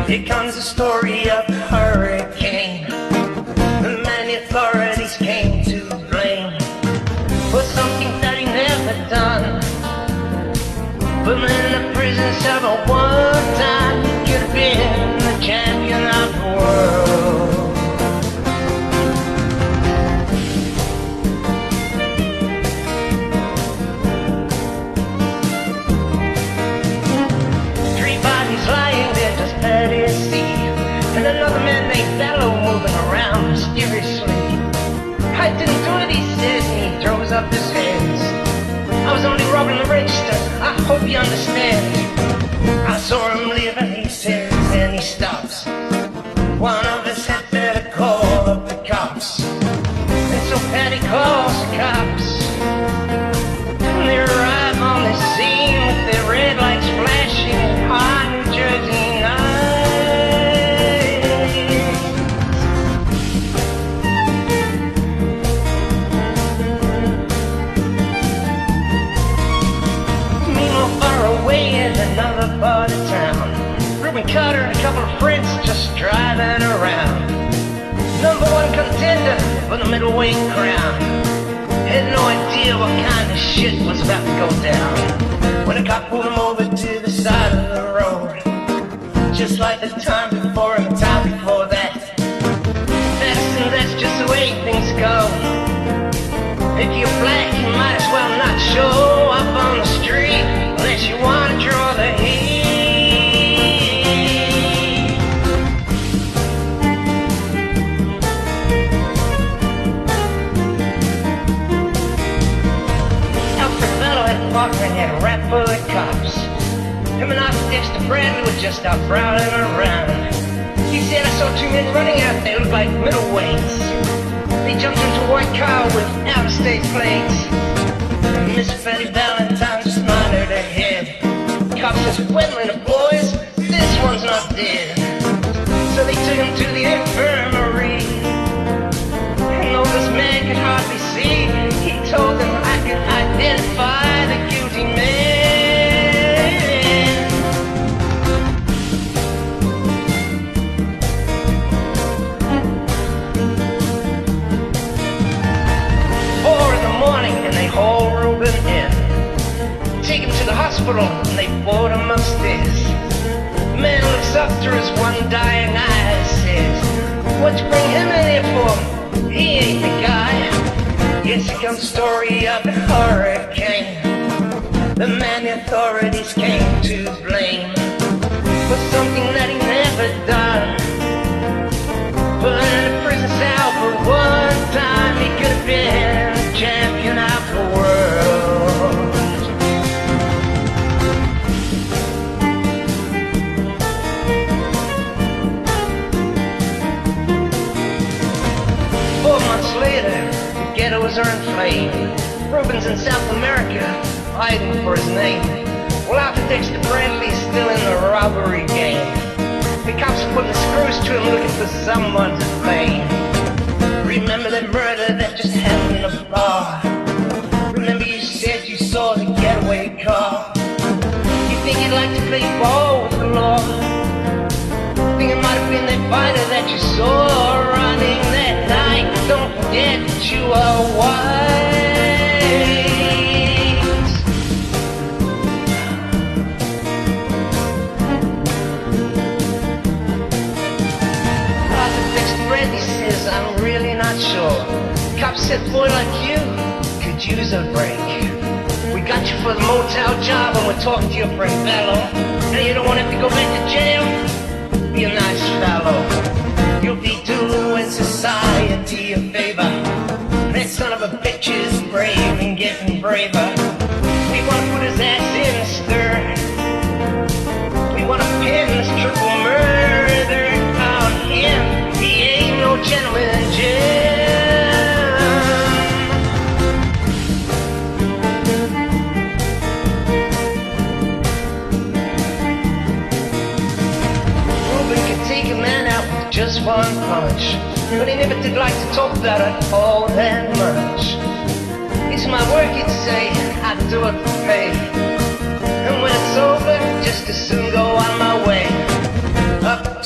Here comes the story of the hurricane. The many authorities came to blame for something that he never done. Put him in the prison cell at one time. He could have been the champion of the world. And another man named Bello moving around mysteriously. I didn't do it, he said, and he throws up his hands. I was only robbing the register, I hope you understand. I saw him leave and he says, and he stops. One of us had better call up the cops. And so Patty calls the cops. And they arrive on the scene with their red lights flashing high New Jersey night. Another part of town, Rubin Carter and a couple of friends just driving around. #1 contender for the middleweight crown. Had no idea what kind of shit was about to go down when a cop pulled him over to the side of the road, just like the time before and the time before that. That's just the way things go. If you're black, you might as well not show up on the street unless you want to draw the heat. Alfred Bello had a partner and had a rap full of cops. Him and Dexter Bradley were just out prowling around. He said, I saw 2 men running out there, looked like middleweights. They jumped into a white car with out-of-state plates. And Miss Betty Valentine just nodded her head. Cop says, wait a minute, boys, this one's not dead. So they took him to the infirmary. And though this man could hardly see, he told them I could identify the guilty man. Haul Rubin in, take him to the hospital, and they board him upstairs. The man looks up through his one dying eye and says, what'd you bring him in here for? He ain't the guy. Yes, here comes the story of the hurricane. The man the authorities came to blame for something that he never done. Put in a prison cell for one time, he could have been the champion of the world. Four months later, the ghettos are inflamed. Rubin's in South America, hiding for his name. Well, Alfred Dexter Bradley's still in the robbery game. The cops are putting the screws to him, looking for someone to blame. Remember that murder that just happened in a bar? Remember you said you saw the getaway car? You think you'd like to play ball with the law? Think it might have been that fighter that you saw running that night. Don't forget that you are white. He says, I'm really not sure. Cop said, boy like you could use a break. We got you for the motel job and we're talking to your friend Bello. Now you don't want him to go back to jail? Be a nice fellow. You'll be doing society a favor. That son of a bitch is brave and getting braver. We want to put his ass in the stir. We want to pin this triple murder on him. He ain't no gentleman, Jim. Rubin could take a man out with just one punch, but he never did like to talk about it all that much. It's my work, he'd say, I do it for pay. And when it's over, just as soon go on my way. Up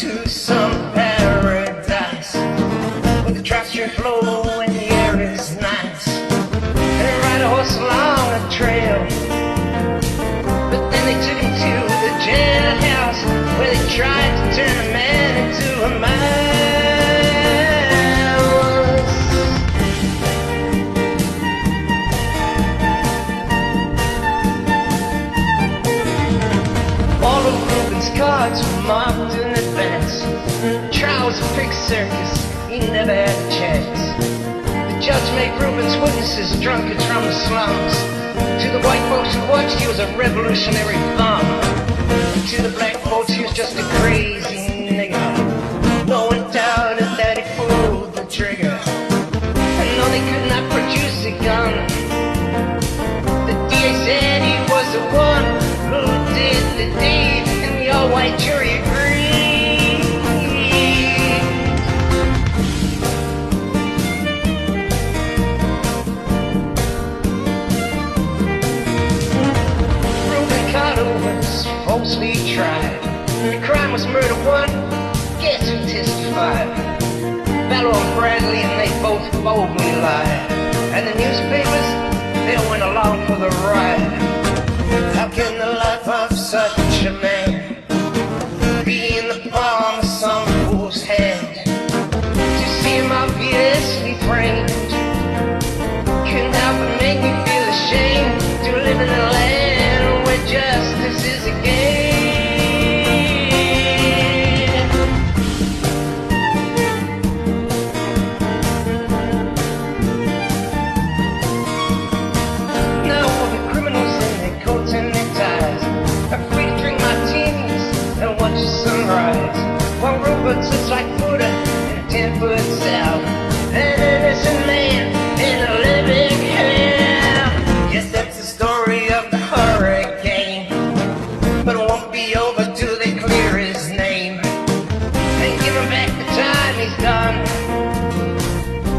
his cards were marked in advance. Trials a big circus, he never had a chance. The judge made Rubin's witnesses drunkards from the slums. To the white folks who watched, he was a revolutionary bum. To the black folks, he was just a crazy nigga. No one doubted that he pulled the trigger. And no, they could not produce a gun. The DA said he was the one who did the deed, and the all-white jury agreed. Rubin Carter was falsely tried. The crime was murder one. Guess who testified? Bellow and Bradley, and they both boldly lied. And the newspapers, they went along for the ride. How can the life of such a man be in the palm of some fool's hand? To see him obviously framed couldn't help but make me feel ashamed to live in a land where justice is a game. While Rubin sits like Buddha in a 10-foot cell, an innocent man in a living hell. Yes, that's the story of the hurricane, but it won't be over till they clear his name and give him back the time he's done.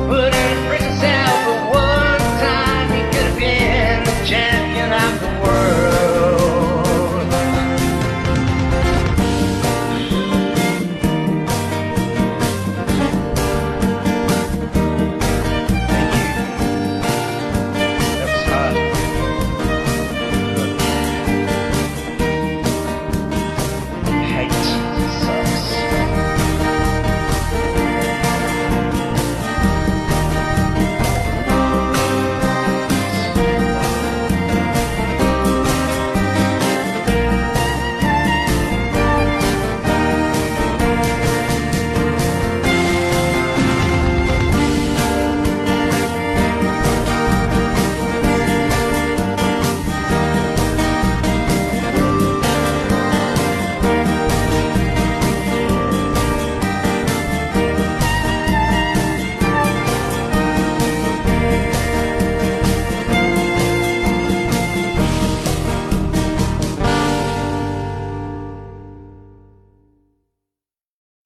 Put in a prison cell for one time, he could have been the champion of the world.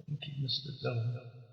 Thank you, Mr. Dillon.